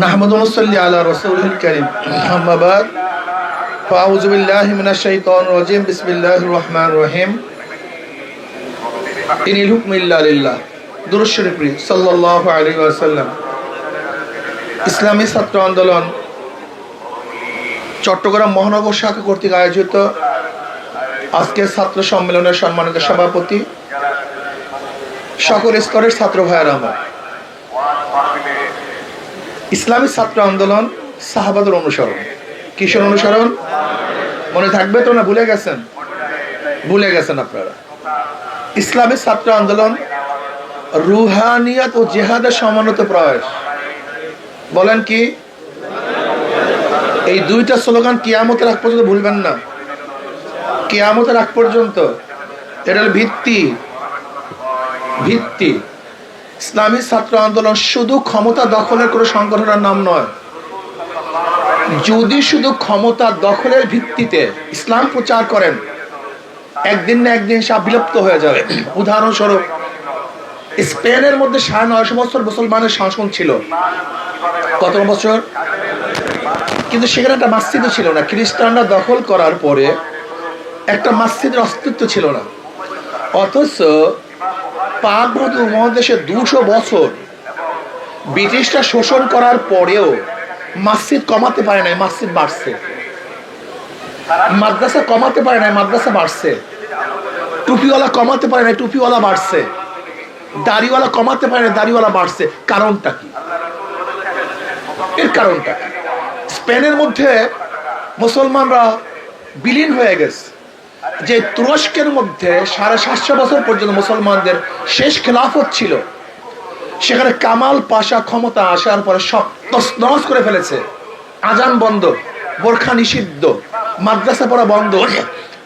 নাহমাদু ওয়া নুসাল্লি আলা রাসূলিল কারীম আম্মা বাদ ফাআউযু বিল্লাহি মিনাশ শাইতানির রাজীম বিসমিল্লাহির রহমানির রহিম ইনিল হুকমু ইল্লা লিল্লাহ দুরূদ শরীফ সাল্লাল্লাহু আলাইহি ওয়াসাল্লাম। ইসলামী ছাত্র আন্দোলন চট্টগ্রাম মহানগর শাখা কর্তৃক আয়োজিত আজকের ছাত্র সম্মেলনের সম্মানিত সভাপতি, সকল স্তরের ছাত্র ভাইয়েরা আমার, ইসলামী ছাত্র আন্দোলন সাহাবাদের অনুসরণ। কিসের অনুসরণ মনে থাকবে তো, না ভুলে গেছেন? ভুলে গেছেন আপনারা। ইসলামী ছাত্র আন্দোলন রুহানিয়াত ও জিহাদের সমন্বিত প্রয়াস। বলেন কি? এই দুইটা স্লোগান কিয়ামতের আগ পর্যন্ত ভুলবেন না। কিয়ামতের আগ পর্যন্ত এটা ভিত্তি। ইসলামী ছাত্র আন্দোলন শুধু ক্ষমতা দখলের কোনো সংগঠনের নাম নয়। যদি শুধু ক্ষমতা দখলের ভিত্তিতে ইসলাম প্রচার করেন, একদিন না একদিন সব বিলুপ্ত হয়ে যাবে। উদাহরণস্বরূপ, স্পেনের মধ্যে 950 বছর মুসলমানের শাসন ছিল। কত বছর? কিন্তু সেখানে একটা মসজিদও ছিল না। খ্রিস্টানরা দখল করার পরে একটা মসজিদের অস্তিত্ব ছিল না। অথচ পাক উপমহাদেশে 200 বছর ব্রিটিশরা শোষণ করার পরেও মসজিদ কমাতে পারে নাই, মসজিদ বাড়ছে। মাদ্রাসা কমাতে পারে নাই, মাদ্রাসা বাড়ছে। টুপিওয়ালা কমাতে পারে নাই, টুপিওয়ালা বাড়ছে। দাড়িওয়ালা কমাতে পারে নাই, দাড়িওয়ালা বাড়ছে। কারণটা কি? এর কারণটা স্পেনের মধ্যে মুসলমানরা বিলীন হয়ে গেছে। যে তুরস্কের মধ্যে 750 বছর পর্যন্ত মুসলমানদের শেষ খেলাফত ছিল, সেখানে কামাল পাশা ক্ষমতা আসার পরে সব তছনছ করে ফেলেছে। আজান বন্ধ, বোরখা নিষিদ্ধ, মাদ্রাসা পড়া বন্ধ,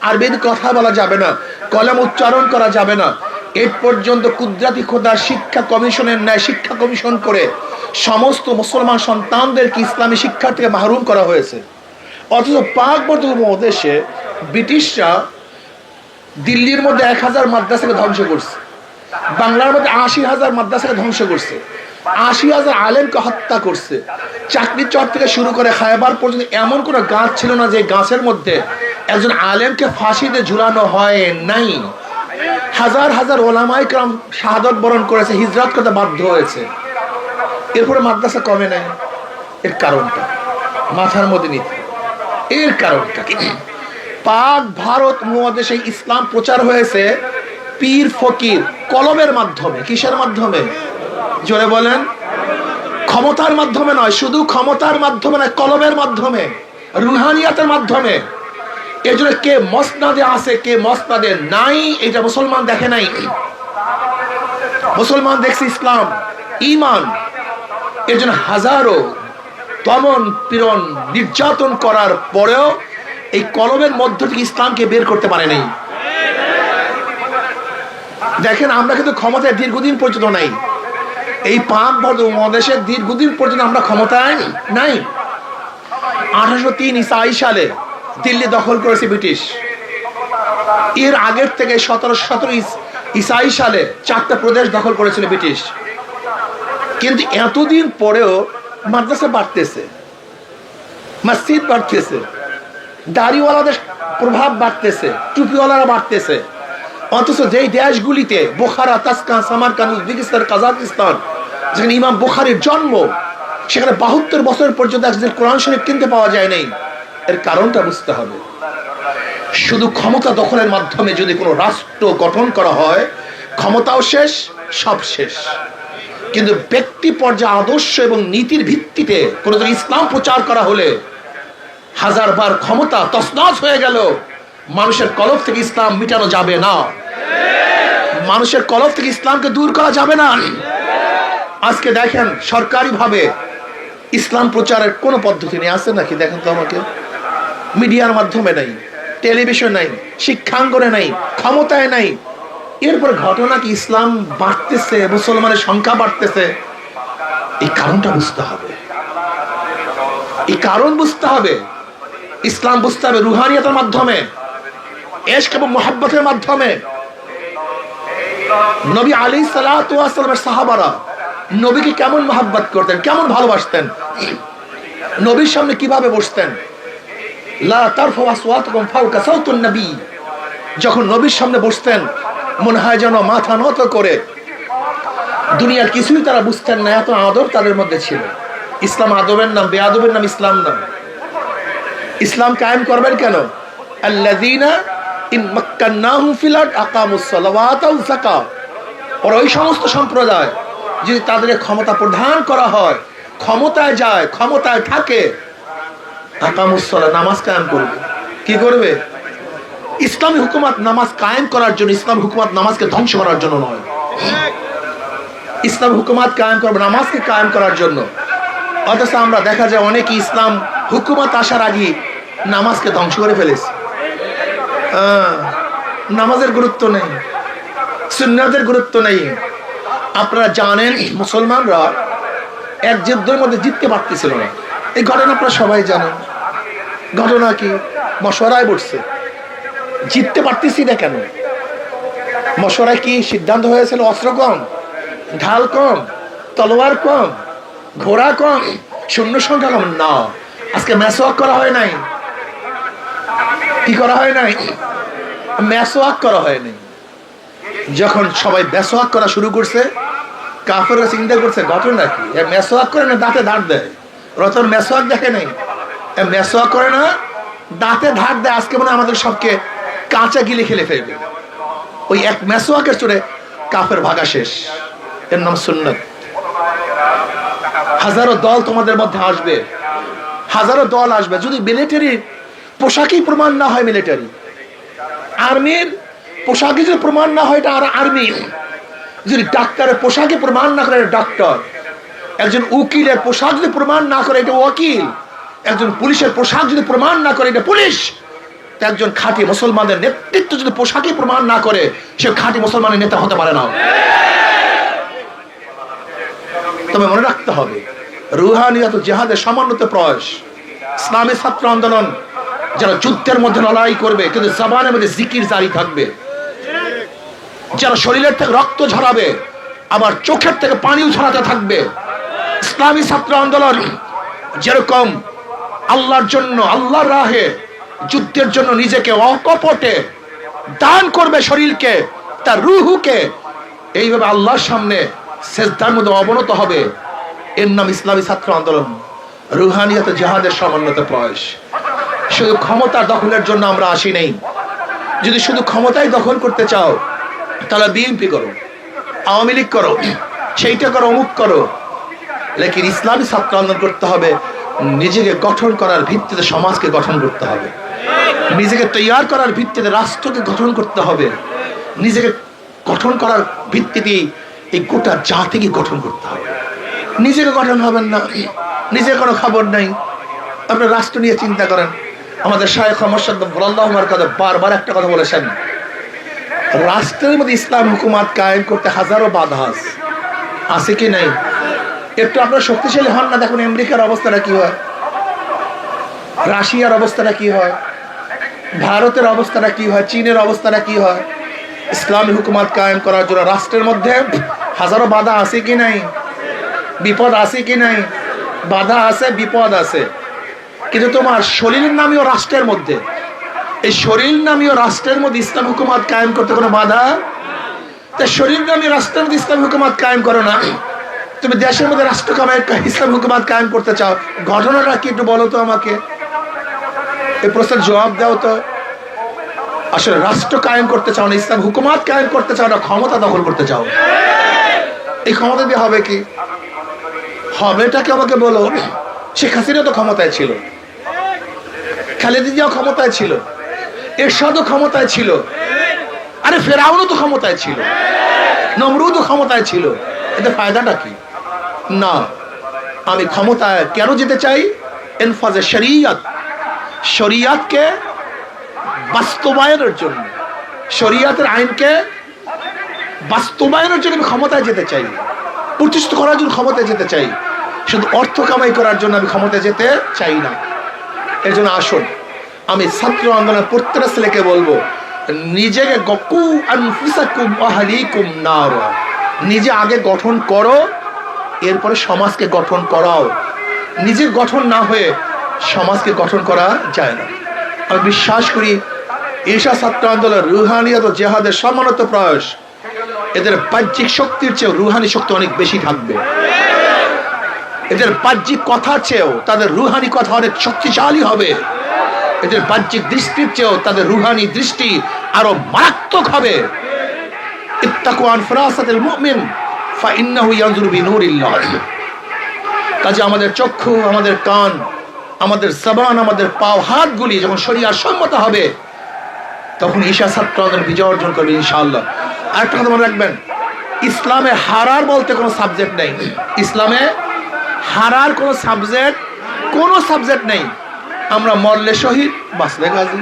আরবির কথা বলা যাবে না, কলম উচ্চারণ করা যাবে না। এর পর্যন্ত কুদরতি খোদা শিক্ষা কমিশনের ন্যায় শিক্ষা কমিশন করে সমস্ত মুসলমান সন্তানদেরকে ইসলামী শিক্ষা থেকে মাহরুম করা হয়েছে। অথচ পাক উপমহাদেশে ব্রিটিশরা দিল্লির মধ্যে 1000 মাদ্রাসাকে ধ্বংস করছে, বাংলার মধ্যে 80,000 মাদ্রাসাকে ধ্বংস করছে, 80,000 আলেমকে হত্যা করছে। চাকরি চর থেকে শুরু করে খায়বার পর্যন্ত এমন কোনো গাছ ছিল না যে গাছের মধ্যে একজন আলেমকে ফাঁসিতে ঝুলানো হয় নাই। হাজার হাজার ওলামায়ে কেরাম শাহাদাত বরণ করেছে, হিজরত করতে বাধ্য হয়েছে। এরপরে মাদ্রাসা কমে নাই। এর কারণটা মাথার মধ্যে নিতে। এর কারণটা কি? পাক ভারত উপমহাদেশে ইসলাম প্রচার হয়েছে পীর ফকির কলমের মাধ্যমে। কিসের মাধ্যমে? জোরে বলেন। ক্ষমতার মাধ্যমে নয়, শুধু ক্ষমতার মাধ্যমে নয়, কলমের মাধ্যমে, রুহানিয়াতের মাধ্যমে। এর জন্য কে মসনাদে আছে, কে মসনাদে নাই, এটা মুসলমান দেখে নাই। মুসলমান দেখছে ইসলাম, ঈমান। এর জন্য হাজারো দমন পীড়ন নির্যাতন করার পরেও এই কলমের মধ্য থেকে ইসলামকে বের করতে পারে নাই। দেখেন, আমরা কিন্তু ক্ষমতায় দীর্ঘদিন পর্যন্ত নাই। এই পাক ভারত উপমহাদেশের দীর্ঘদিন পর্যন্ত আমরা ক্ষমতায় নাই। 1803 ঈসাই সালে দিল্লি দখল করেছে ব্রিটিশ। এর আগের থেকে 1717 ঈসাই সালে 4টা প্রদেশ দখল করেছিল ব্রিটিশ। কিন্তু এতদিন পরেও মাদ্রাসা বাড়তেছে, মসজিদ বাড়তেছে, দাড়িওয়ালাদের প্রভাব বাড়তেছে, টুপিওয়ালারা বাড়তেছে। অথচ যেই দেশগুলিতে বোখারা, তাসকান, সামারকান্দ, উজবেকিস্তান, কাজাকিস্তান, যেখানে ইমাম বুখারীর জন্ম, সেখানে 72 বছর পর্যন্ত একজন কোরআন শরীফ কিনতে পাওয়া যায় নাই। এর কারণটা বুঝতে হবে। শুধু ক্ষমতা দখলের মাধ্যমে যদি কোনো রাষ্ট্র গঠন করা হয়, ক্ষমতাও শেষ, সব শেষ। কিন্তু ব্যক্তি পর্যায়ে আদর্শ এবং নীতির ভিত্তিতে কোনো ইসলাম প্রচার করা হলে 1000 বার ক্ষমতা তছনছ হয়ে গেল, মানুষের কলব থেকে ইসলাম মিটানো যাবে না। মানুষের কলব থেকে ইসলামকে দূর করা যাবে না। আজকে দেখেন, সরকারিভাবে ইসলাম প্রচারের কোনো পদ্ধতি নেই। আছে নাকি? দেখেন তো আমাকে। মিডিয়ার মাধ্যমে নাই, টেলিভিশন নাই, শিক্ষাঙ্গনে নাই, ক্ষমতায় নাই। এরপর ঘটনা কি? ইসলাম বাড়তেছে, মুসলমানের সংখ্যা বাড়তেছে। এই কারণটা বুঝতে হবে। এই কারণ বুঝতে হবে। ইসলাম বুঝতে হবে রুহানিয়াতের মাধ্যমে, ইশক এবং মুহাব্বতের মাধ্যমে। নবী আলাইহিস সালাতু ওয়াস সালামের সাহাবারা নবীকে কেমন মহাব্বত করতেন, কেমন ভালোবাসতেন, নবীর সামনে কিভাবে বসতেন। লা তারফাউ আসওয়াতাকুম ফাওকা সাওতুন নবী, যখন নবীর সামনে বসতেন মনে হয় যেন মাথা নত করে। দুনিয়ার কিছুই তারা বুঝতেন না, এত আদর তাদের মধ্যে ছিল। ইসলাম আদবের নাম, বেআদবের নাম ইসলাম নাম। ইসলাম কায়েম করবেন কেন? আল্লাযীনা ইন মাক্কান্নাহুম ফিল আরদ আকামুস সালাওয়াতা ওয়াজ যাকাত। আর ওই সমস্ত সম্প্রদায় যদি তাদের ক্ষমতা প্রদান করা হয়, ক্ষমতায় যায়, ক্ষমতায় থাকে, আকামুস সালাত, নামাজ কায়েম করবে। কি করবে? ইসলামী হুকুমত নামাজ কায়েম করার জন্য, ইসলাম হুকুমত নামাজকে ধ্বংস করার জন্য নয়। ইসলাম হুকুমত কায়েম করবে নামাজকে কায়েম করার জন্য। অথচ আমরা দেখা যায় অনেকে ইসলাম হুকুমত আসার আগে নামাজকে ধ্বংস করে ফেলেছে। নামাজের গুরুত্ব নেই, সুন্নাতের গুরুত্ব নেই। আপনারা জানেন মুসলমানরা এক যুদ্ধের মধ্যে জিততে পারতেছিল না। এই ঘটনা আপনারা সবাই জানেন। ঘটনা কি? মশওয়ারায় বসছে, জিততে পারতেছি না কেন? মশওয়ারায় কি সিদ্ধান্ত হয়েছিল? অস্ত্র কম, ঢাল কম, তলোয়ার কম, ঘোড়া কম, সৈন্য সংখ্যা কম না। আজকে মেসওয়াক করা হয় নাই। কি করা হয় নাই? মেসওয়াক করা হয় নাই। যখন সবাই মেসওয়াক করা শুরু করছে, কাফেররা চিন্তা করছে ঘটনা কি, মেসওয়াক করে না দাঁতে ধার দেয়। রতন মেসওয়াক দেখে নাই, মেসওয়াক করে না দাঁতে ধার দেয়। আজকে মনে আমাদের সবকে কাঁচা গিলে খেলে ফেলবে। ওই এক মেসওয়াকের চড়ে কাফের ভাগা শেষ। এর নাম সুন্নাত। হাজারো দল তোমাদের মধ্যে আসবে, হাজারো দল আসবে। যদি মিলিটারি পোশাকই প্রমাণ না হয়, মিলিটারি আর্মির পোশাকই যদি প্রমাণ না হয়, এটা আর আর্মি। যদি ডাক্তারের পোশাকে প্রমাণ না করে, ডাক্তার। একজন উকিলের পোশাক যদি প্রমাণ না করে, এটা ওকিল। একজন পুলিশের পোশাক যদি প্রমাণ না করে, এটা পুলিশ। একজন খাঁটি মুসলমানের নেতৃত্ব যদি পোশাকই প্রমাণ না করে, সে খাঁটি মুসলমানের নেতা হতে পারে না। তবে মনে রাখতে হবে, রুহানিয়াত জিহাদের সমন্বিত প্রয়াস। ইসলামী ছাত্র আন্দোলন যারা যুদ্ধের মধ্যে লড়াই করবে, কিন্তু জবানের মধ্যে জিকির জারি থাকবে। যারা শরীরের থেকে রক্ত ঝরাবে, আবার চোখের থেকে পানিও ঝরাতে থাকবে। ইসলামী ছাত্র আন্দোলন যেরকম আল্লাহর জন্য, আল্লাহর রাহে যুদ্ধের জন্য নিজেকে অকপটে দান করবে, শরীরকে, তার রুহুকে, এইভাবে আল্লাহর সামনে সেজদার মধ্যে অবনত হবে। এর নাম ইসলামী ছাত্র আন্দোলন, রুহানিয়াত জিহাদের সমন্বিত প্রয়াস। শুধু ক্ষমতা দখলের জন্য আমরা আসি নেই। যদি শুধু ক্ষমতাই দখল করতে চাও, তাহলে বিএনপি করো, আওয়ামী লীগ করো, সেইটা করো, অমুক করো। লেকিন ইসলামী ছাত্র আন্দোলন করতে হবে, নিজেকে গঠন করার ভিত্তিতে সমাজকে গঠন করতে হবে, নিজেকে তৈয়ার করার ভিত্তিতে রাষ্ট্রকে গঠন করতে হবে, নিজেকে গঠন করার ভিত্তিতে এই গোটা জাতিকে গঠন করতে হবে। নিজেকে গঠন হবেন না, নিজের কোনো খবর নাই, আপনার রাষ্ট্র নিয়ে চিন্তা করেন। আমাদের শায়খ মোর্শেদ আল্লাহু মারকাদে বারবার একটা কথা বলেছেন, রাষ্ট্রের মধ্যে ইসলাম হুকুমত কায়েম করতে হাজারো বাধা আছে কি নাই? একটু আপনার শক্তিশালী হন না, দেখুন আমেরিকার অবস্থাটা কি হয়, রাশিয়ার অবস্থাটা কি হয়, ভারতের অবস্থাটা কি হয়, চীনের অবস্থাটা কি হয়। ইসলামী হুকুমত কায়েম করার জন্য রাষ্ট্রের মধ্যে হাজারো বাধা আছে কি নাই? বিপদ আছে কি নাই? বাধা আছে, বিপদ আছে। কিন্তু তোমার শরীরের নামীয় রাষ্ট্রের মধ্যে, এই শরীর নামীয় রাষ্ট্রের মধ্যে ইসলাম হুকুমত কায়েম করতে কোনো বাধা? তাই শরীর নামীয় রাষ্ট্রের মধ্যে ইসলাম হুকুমত কায়েম করো না। তুমি দেশের মধ্যে রাষ্ট্র ইসলাম হুকুমত কায়েম করতে চাও, ঘটনাটা কি একটু বলো তো আমাকে। এই প্রশ্নের জবাব দাও তো। আসলে রাষ্ট্র কায়েম করতে চাও না, ইসলাম হুকুমত কায়েম করতে চাও না, ক্ষমতা দখল করতে চাও। এই ক্ষমতা দিয়ে হবে কি? হবেটাকে আমাকে বলো। শেখ হাসিনা তো ক্ষমতায় ছিল, খালেদা জিয়াও ক্ষমতায় ছিল, এরশাদও ক্ষমতায় ছিল, আরে ফেরাউনও তো ক্ষমতায় ছিল, নমরুদও ক্ষমতায় ছিল। এতে ফায়দাটা কি? না, আমি ক্ষমতায় কেন যেতে চাই? ইনফাজে শরিয়ত, শরিয়তকে বাস্তবায়নের জন্য, শরিয়তের আইনকে বাস্তবায়নের জন্য আমি ক্ষমতায় যেতে চাই, প্রতিষ্ঠিত করার জন্য ক্ষমতায় যেতে চাই। শুধু অর্থ কামাই করার জন্য আমি ক্ষমতায় যেতে চাই না। এর জন্য আসুন, আমি ছাত্র আন্দোলনের প্রত্যেকটা ছেলেকে বলবো, নিজেকে নিজে আগে গঠন করো, এরপরে সমাজকে গঠন করাও। নিজের গঠন না হয়ে সমাজকে গঠন করা যায় না। আমি বিশ্বাস করি ঈশা ছাত্র আন্দোলন, রুহানিয়ত ও জেহাদের সম্মানিত প্রয়াস, এদের বাহ্যিক শক্তির চেয়েও রুহানি শক্তি অনেক বেশি থাকবে। এদের বাহ্যিক কথার চেয়েও তাদের রুহানি কথা অনেক শক্তিশালী হবে। এদের বাহ্যিক দৃষ্টির চেয়েও তাদের রুহানি দৃষ্টি আরো মারাত্মক হবে। ইত্তাকু আন ফিরাসাতিল মুমিন ফাইন্নাহু ইয়ানজুরু বিনুরিল্লাহ। কাজে আমাদের চক্ষু, আমাদের কান, আমাদের জবান, আমাদের পাও, হাতগুলি যখন শরীয়ত সম্মত হবে, তখন ঈশা ছাত্র আন্দোলন বিজয় অর্জন করবে ইনশাআল্লাহ। আরেকটা কথা মনে রাখবেন, ইসলামে হারার বলতে কোনো সাবজেক্ট নেই। ইসলামে হারার কোনো সাবজেক্ট নেই। আমরা মরলে শহীদ, বাঁচলে গাজী,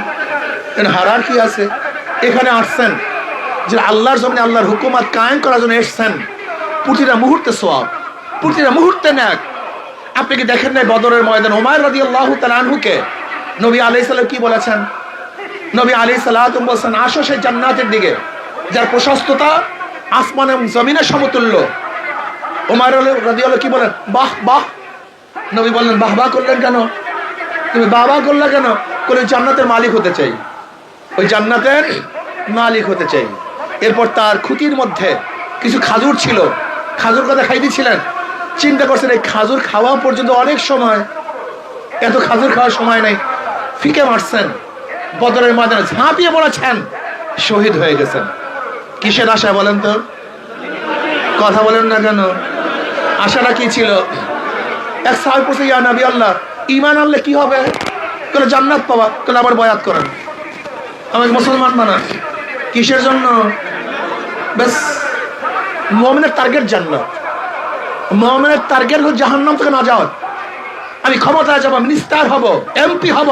হারার কি আছে? এখানে আসছেন যে আল্লাহর জন্য, আল্লাহর হুকুমত কায়েম করার জন্য এসছেন। প্রতিটা মুহূর্তে সওয়াব, প্রতিটা মুহূর্তে ন্যাক। আপনি কি দেখেন নাই বদরের ময়দান উমাইর রাদিয়াল্লাহু তাআলা আনহুকে নবী আলাইহিস সালাম কি বলেছেন? নবী আলাইহিস সালাতু বলেছেন, আসো সেই জান্নাতের দিকে যার প্রশস্ততা আসমান এবং জমিনের সমতুল্য। উমাইর রাদিয়াল্লাহু কি বলেন? বাহ বাহ। নবী বললেন, বাহ বাহ করলেন কেন? তুমি বাহ বাহ করলে কেন? বলে জান্নাতের মালিক হতে চাই, ওই জান্নাতের মালিক হতে চাই। এরপর তার খুঁটির মধ্যে কিছু খাজুর ছিল, খাজুর কথা খাই দিয়েছিলেন। চিন্তা করছেন এই খাজুর খাওয়া পর্যন্ত অনেক সময়, এত খাজুর খাওয়ার সময় নেই, ফিকে মারছেন, বদরের ময়দানে ঝাঁপিয়ে পড়েছেন, শহীদ হয়ে গেছেন। কিসের আশা বলেন তো? কথা বলেন না কেন? আশাটা কি ছিল? এক সাহেব বলছে, ইয়া নবী আল্লাহ, ঈমান আনলে কি হবে? বলে জান্নাত পাওয়া। বলে আবার বয়াত করেন, আমাকে মুসলমান বানান। কিসের জন্য? ব্যাস, মুমিনের টার্গেট জান্নাত, মুমিনের টার্গেট হলো জাহান্নাম থেকে নাজাত। আমি ক্ষমতায় যাব, মিনিস্টার হব, এমপি হব,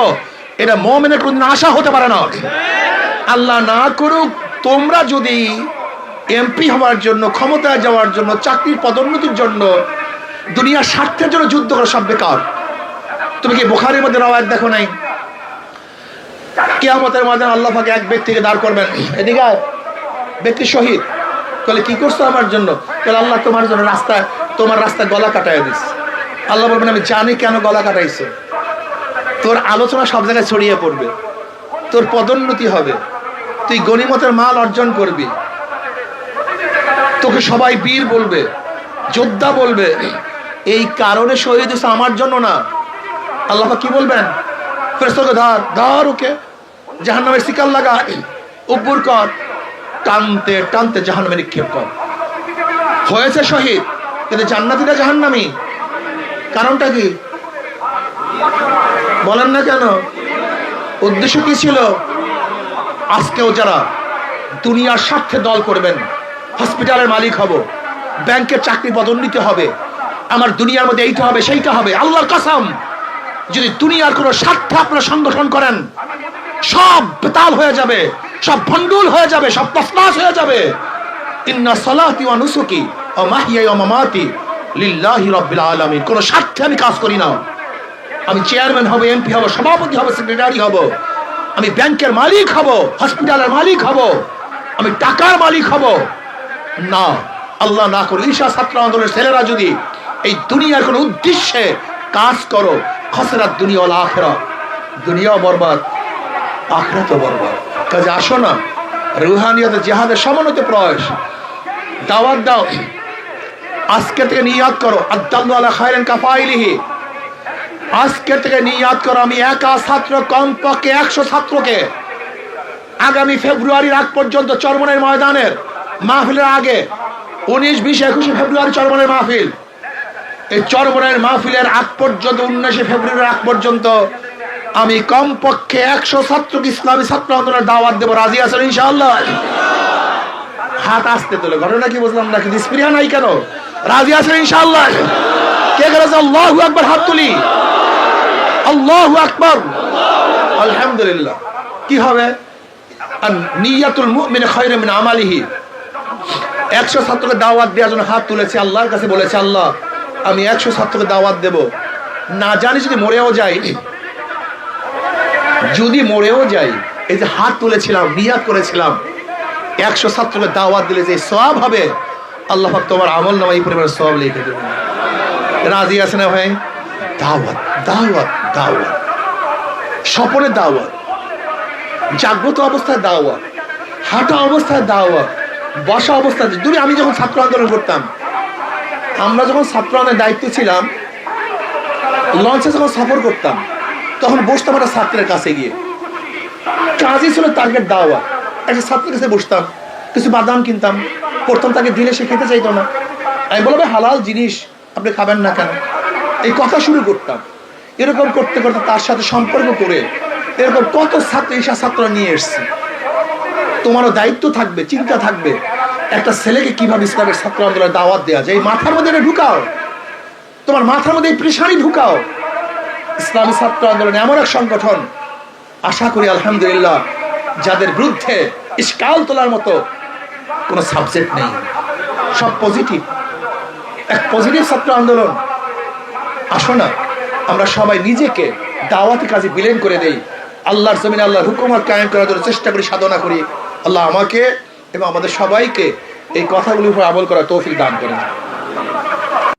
এটা মুমিনের কোনদিন আশা হতে পারে না। আল্লাহ না করুক, তোমরা যদি এমপি হওয়ার জন্য, ক্ষমতায় যাওয়ার জন্য, চাকরির পদোন্নতির জন্য, দুনিয়ার স্বার্থের জন্য যুদ্ধ করো, সব বেকার। তুমি কি বুখারীর মধ্যে রওয়ায়াত দেখো নাই? কিয়ামতের ময়দানে আল্লাহ পাক এক ব্যক্তিকে দাঁড় করবেন, এদিকে ব্যক্তি শহীদ। বলে কি করছো আমার জন্য? বলে আল্লাহ তোমার জন্য তোমার রাস্তায় গলা কাটাই দিস। আল্লাহ বলবেন, আমি জানি কেন গলা কাটাইছো। তোর আলোচনা সব জায়গায় ছড়িয়ে পড়বে, তোর পদোন্নতি হবে, তুই গনিমতের মাল অর্জন করবি, তোকে সবাই বীর বলবে, যোদ্ধা বলবে। এই কারণে শহীদ হয়েছে, আমার জন্য না। আল্লাহ কি বলবেন? ফেরেশতাকে ধর ওকে জাহান্নামের শিকার লাগা, উপর কর, টানতে টানতে জাহান্নামে নিক্ষেপ কর। হয়েছে শহীদ, কিন্তু জান্নাতীরা জাহান্নামী। কারণটা কি বলেন না কেন? উদ্দেশ্য কি ছিল? আজকেও যারা দুনিয়ার স্বার্থে দল করবেন, হসপিটালের মালিক হব, ব্যাংকের চাকরি পদোন্নতি হবে, আমার দুনিয়ার মধ্যে এইটা হবে সেইটা হবে, আল্লাহর কসম, যদি দুনিয়ার কোনো স্বার্থে আপনারা সংগঠন করেন, সব বেতাল হয়ে যাবে, সব ভণ্ডুল হয়ে যাবে, সব তছনছ হয়ে যাবে। ইন্না সালাতি ওয়া নুসুকি ওয়া মাহইয়ায়া ওয়া মামাতি লিল্লাহি রাব্বিল আলামিন। কোনো স্বার্থে আমি কাজ করি না। আমি চেয়ারম্যান হব, এমপি হব, সভাপতি হব, সেক্রেটারি হব, আমি ব্যাংকের মালিক হব, হসপিটালের মালিক হব, আমি টাকার মালিক হব না। আল্লাহ না করে ঈশা ছাত্র আন্দোলনের ছেলেরা যদি এই দুনিয়ার কোনো উদ্দেশ্যে কাজ করো, খসরাত দুনিয়া ওয়াল আখিরাত, দুনিয়াও বরবাদ, আখিরাতও বরবাদ। কাজে আসো না, রুহানিয়ত জিহাদের সমন্বিত প্রয়াস, দাওয়াত দাও। আজকে থেকে নিয়াত করো, আদাল্লু আলা খায়রিন কাফাইলিহি। আজকে থেকে নিয়াত করো, আমি একা ছাত্র, কমপক্ষে 100 ছাত্রকে আগামী ফেব্রুয়ারির আগ পর্যন্ত চরমনের ময়দানের মাহফিলের আগে, 19, 20, 21 ফেব্রুয়ারি চরমনের মাহফিল, এই চরমনের মাহফিলের আগ পর্যন্ত, 19 ফেব্রুয়ারির আগ পর্যন্ত আমি কমপক্ষে 100 ছাত্রকে ইসলামী ছাত্র আন্দোলনের দাওয়াত দেবো। রাজি আছেন ইনশাআল্লাহ? হাত আসতে তোলে, ঘটনা কি বুঝলাম না, কিন্তু স্প্রিয়া নাই কেন? রাজি আছেন ইনশাআল্লাহ? কে গেছে? আল্লাহু আকবার, হাত তুলি, আল্লাহু আকবার, আলহামদুলিল্লাহ। কি হবে? নিয়াতুল মুমিন খায়রুম মিন আমালিহি। 100 ছাত্রকে দাওয়াত দেওয়ার জন্য হাত তুলেছে, আল্লাহর কাছে বলেছে, আল্লাহ আমি 100 ছাত্রকে দাওয়াত দেব, না জানি যদি মরেও যাই, যদি মরেও যাই, এই যে হাত তুলেছিলাম, নিয়াত করেছিলাম, 100 ছাত্রকে দাওয়াত দিলে যে সওয়াব হবে, আল্লাহ পাক তোমার আমল নামায় এই পরিমাণে সওয়াব লিখে দেবেন। রাজি আছে না ভাই? দাওয়াত দাওয়াত দাওয়াত, স্বপনে দাওয়াত, জাগ্রত অবস্থায় দাওয়াত, হাঁটা অবস্থায় দাওয়াত, বসা অবস্থায়। দূরে আমি যখন ছাত্র আন্দোলন করতাম, আমরা যখন ছাত্র আন্দোলনের দায়িত্ব ছিলাম, লঞ্চে যখন সফর করতাম, তখন বসতাম একটা ছাত্রের কাছে গিয়ে, কাজই ছিল টার্গেট দাওয়াত। একটা ছাত্রের কাছে বসতাম, কিছু বাদাম কিনতাম, প্রথম তাকে দিলে সে খেতে চাইতো না, আমি বলবো হালাল জিনিস আপনি খাবেন না কেন, এই কথা শুরু করতাম। এরকম করতে করতে তার সাথে সম্পর্ক করে এরকম কত ছাত্র ঈশা ছাত্র নিয়ে এসছে। তোমারও দায়িত্ব থাকবে, চিন্তা থাকবে, একটা ছেলেকে কিভাবে ইসলামের ছাত্র আন্দোলনের দাওয়াত দেওয়া যায়। এই মাথার মধ্যে এটা ঢুকাও, তোমার মাথার মধ্যে এই প্রেশারই ঢুকাও। ইসলামী ছাত্র আন্দোলন এমন এক সংগঠন, আশা করি আলহামদুলিল্লাহ যাদের বিরুদ্ধে ইশকাল তোলার মতো কোনো সাবজেক্ট নেই, সব পজিটিভ, এক পজিটিভ ছাত্র আন্দোলন। আসো না আমরা সবাই নিজেকে দাওয়াতি কাজে বিলীন করে দেই, আল্লাহর জমিনে আল্লাহর হুকুমত কায়েম করার জন্য চেষ্টা করি, সাধনা করি। আল্লাহ আমাকে এবং আমাদের সবাইকে এই কথাগুলির উপর আমল করার তৌফিক দান করেন।